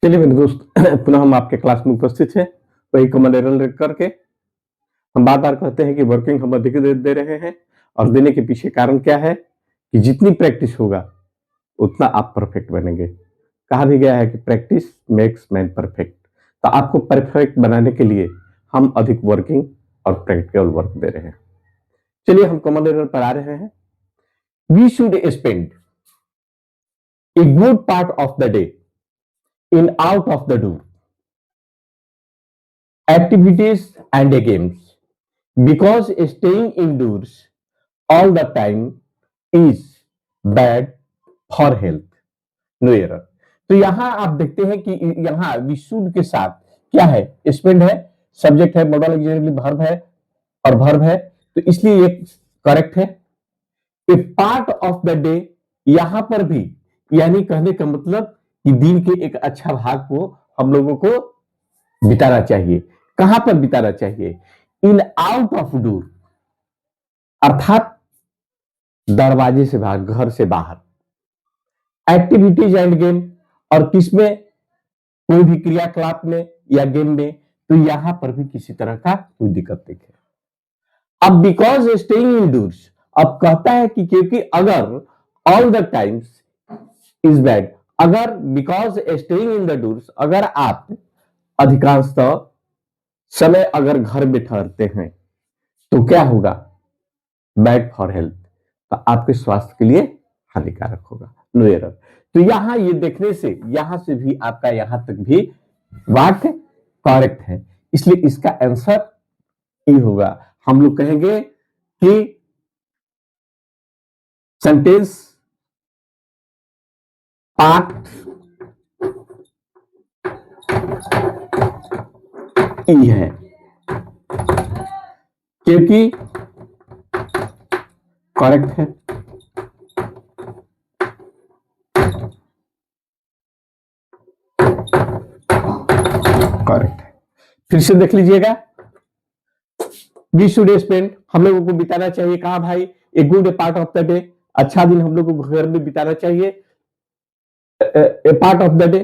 चलिए मेरे दोस्त पुनः हम आपके क्लास में उपस्थित हैं। वही कॉमन एरर करके हम बार-बार कहते हैं कि वर्किंग हम अधिक दे रहे हैं और देने के पीछे कारण क्या है कि जितनी प्रैक्टिस होगा, उतना आप परफेक्ट बनेंगे। कहा भी गया है कि प्रैक्टिस मेक्स मैन परफेक्ट। तो आपको परफेक्ट बनाने के लिए हम अधिक वर्किंग और प्रैक्टिकल वर्क दे रहे हैं। चलिए हम कॉमन एरर पर आ रहे हैं। We should spend a good part of the day in out of the door activities and games because staying indoors all the time is bad for health. No error. तो यहां आप देखते हैं कि यहां विशुद्ध के साथ क्या है, स्पेंड है, सब्जेक्ट है, मॉडल एग्जैक्टली वर्ब है और वर्ब है, तो इसलिए ये करेक्ट है। ए पार्ट ऑफ द डे, यहां पर भी यानी कहने का मतलब कि दिन के एक अच्छा भाग को हम लोगों को बिताना चाहिए। कहां पर बिताना चाहिए? इन आउट ऑफ डोर, अर्थात दरवाजे से बाहर, घर से बाहर। एक्टिविटीज एंड गेम, और किसमें? कोई भी क्रियाकलाप में या गेम में, तो यहां पर भी किसी तरह का कोई दिक्कत नहीं है। अब बिकॉज स्टेइंग इंडोर्स, अब कहता है कि क्योंकि अगर all the times is bad, अगर because staying in the doors, अगर आप अधिकांशतः समय अगर घर में ठहरते हैं तो क्या होगा? बैड फॉर हेल्थ, तो आपके स्वास्थ्य के लिए हानिकारक होगा। No error. तो यहां ये देखने से यहां से भी आपका यहां तक भी वाक्य करेक्ट है, इसलिए इसका आंसर ये होगा। हम लोग कहेंगे कि सेंटेंस पार्ट ई है, क्योंकि करेक्ट है। करेक्ट है। फिर से देख लीजिएगा। वी शुड स्पेंड, हम लोगों को बिताना चाहिए कहां भाई? ए good part of the day, अच्छा दिन हम लोगों को घर में बिताना चाहिए। ए पार्ट ऑफ द डे,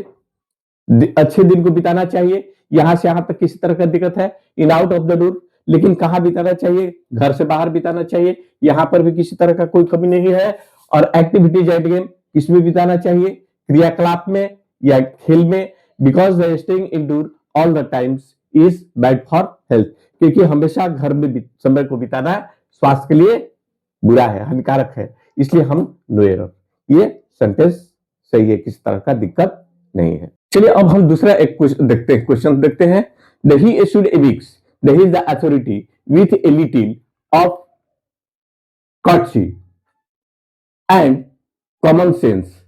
अच्छे दिन को बिताना चाहिए। यहां से यहां तक किसी तरह का दिक्कत है। In out of the door, लेकिन कहां बिताना चाहिए? घर से बाहर बिताना चाहिए। यहां पर भी किसी तरह का कोई कमी नहीं है। और एक्टिविटीज एंड गेम, किसमें बिताना चाहिए? क्रियाकलाप में या खेल में। Because the staying indoor all the times is bad for health, क्योंकि हमेशा घर में समय को बिताना स्वास्थ्य के लिए बुरा है, हानिकारक है, इसलिए हम नो एरर। ये सेंटेंस सही है, किसी तरह का दिक्कत नहीं है। चलिए अब हम दूसरा एक क्वेश्चन देखते हैं। The he issued A whips, the he is the authority with a little of courtesy and common sense,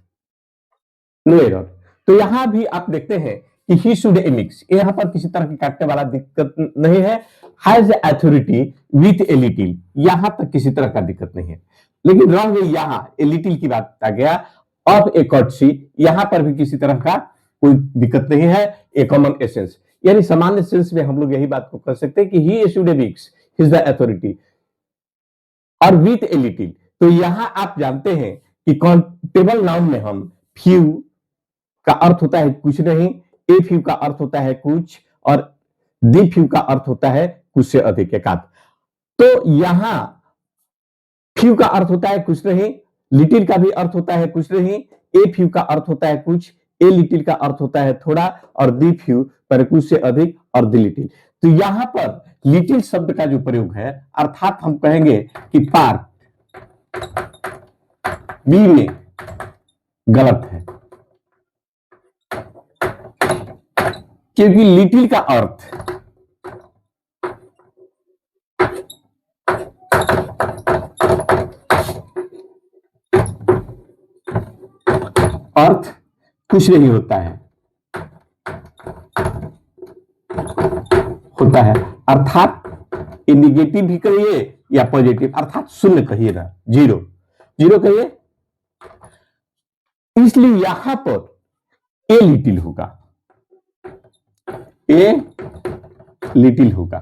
no error. तो यहां भी आप देखते हैं कि ही शुड ए मिक्स, यहां पर किसी तरह की काटने वाला दिक्कत नहीं है। Has authority with a little, यहां तक किसी तरह का दिक्कत नहीं है, लेकिन रह गई यहां ए लिटिल की बात आ गया। ऑफ ए courtesy, यहां पर भी किसी तरह का कोई दिक्कत नहीं है। ए कॉमन एसेंस, यानी सामान्य सेंस में हम लोग यही बात को कर सकते हैं कि he issued A Vicks, he is the authority, और विथ ए लिटिल। तो यहां आप जानते हैं कि काउंटेबल नाउन में हम फ्यू का अर्थ होता है कुछ नहीं, ए फ्यू का अर्थ होता है कुछ, और दी फ्यू का अर्थ होता है कुछ से अधिक, एकाध। तो यहां फ्यू का अर्थ होता है कुछ नहीं, लिटिल का भी अर्थ होता है कुछ नहीं, ए फ्यू का अर्थ होता है कुछ, ए लिटिल का अर्थ होता है थोड़ा, और दी फ्यू पर कुछ से अधिक, और दी लिटिल। तो यहां पर लिटिल शब्द का जो प्रयोग है, अर्थात हम कहेंगे कि पार्ट बी में गलत है, क्योंकि लिटिल का अर्थ कुछ नहीं होता है, अर्थात ये निगेटिव भी कहिए या पॉजिटिव, अर्थात शून्य कहिए ना, जीरो, जीरो कहिए। इसलिए यहां पर ए लिटिल होगा, ए लिटिल होगा।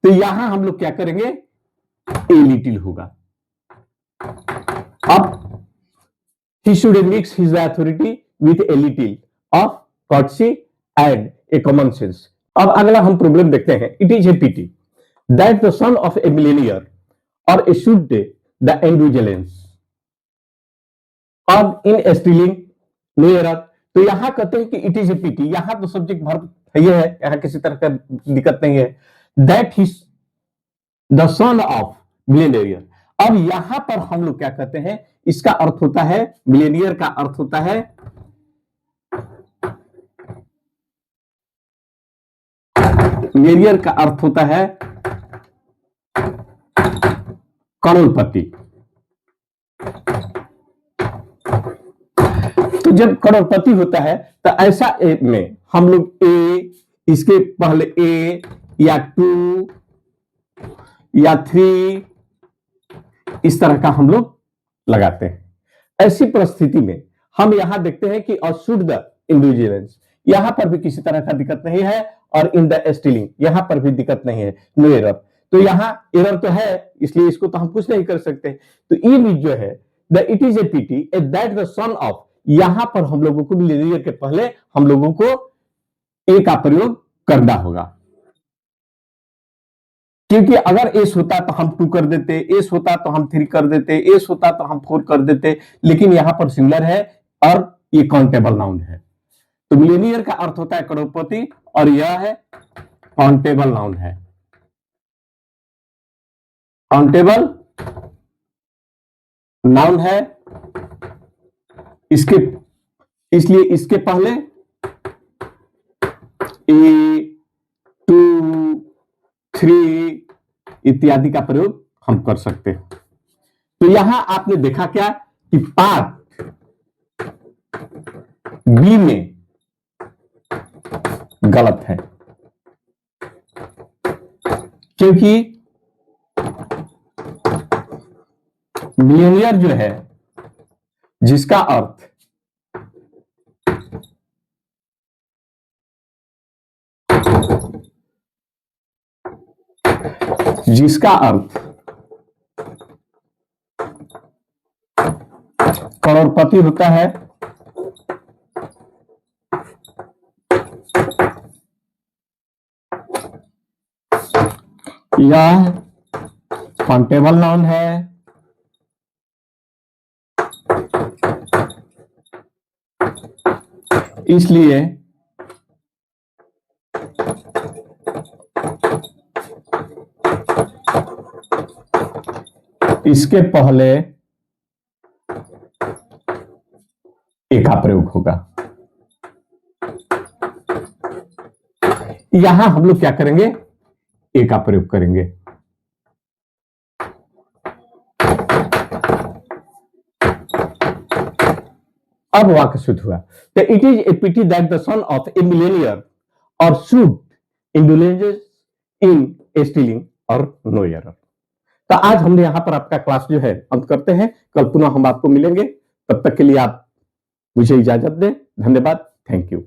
तो यहां हम लोग क्या करेंगे? ए लिटिल होगा। अब he should mix his authority with a little of courtesy and a common sense. अब अगला हम प्रॉब्लम देखते हैं. It is a pity that the son of a millionaire or a should the indulgence और in stealing no error. तो यहां कहते हैं कि इट इज ए पीटी. यहां तो सब्जेक्ट वर्ब है, यहां किसी तरह का दिक्कत नहीं है. That he the son of Millionaire. अब यहां पर हम लोग क्या कहते हैं, इसका अर्थ होता है, मिलेनियर का अर्थ होता है मिलेनियर का अर्थ होता है करोड़पति. तो जब करोड़पति होता है तो ऐसा में हम लोग ए, इसके पहले ए या 2 या 3 इस तरह का हम लोग लगाते हैं. ऐसी परिस्थिति में हम यहां देखते हैं कि शुड द इंडिविजुअल्स, यहां पर भी किसी तरह का दिक्कत नहीं है, और इन द स्टीलिंग यहां पर भी दिक्कत नहीं है, नो एरर. तो यहां एरर तो है, इसलिए इसको तो हम कुछ नहीं कर सकते. तो ये भी जो है the it is A PT that the son of, यहां पर हम लोगों को मिलेनियर के पहले हम लोगों को ए का प्रयोग करना होगा, क्योंकि अगर एस होता तो हम 2 कर देते, एस होता तो हम 3 कर देते, एस होता तो हम 4 कर देते, लेकिन यहां पर सिंगुलर है और ये काउंटेबल नाउन है. तो मिलेनियर का अर्थ होता है करोड़पति और यह है काउंटेबल नाउन है, काउंटेबल नाउन है. इसके इसलिए इसके पहले ए, 2, 3 इत्यादि का प्रयोग हम कर सकते हैं. तो यहां आपने देखा क्या कि पार्ट बी में गलत है, क्योंकि मिलेनियर जो है जिसका अर्थ करोड़पति होता है, यह काउंटेबल नाउन है, इसलिए इसके पहले ए का प्रयोग होगा. यहां हम लोग क्या करेंगे, ए का प्रयोग करेंगे. अब वाक्य शुद्ध हुआ. तो it is a pity that the son of a millionaire और शुड इंडुलेंजेस इन स्टीलिंग और नो एरर. तो आज हमने यहां पर आपका क्लास जो है अंत करते हैं. कल पुनः हम आपको मिलेंगे. तब तक के लिए आप मुझे इजाजत दें. धन्यवाद. Thank you.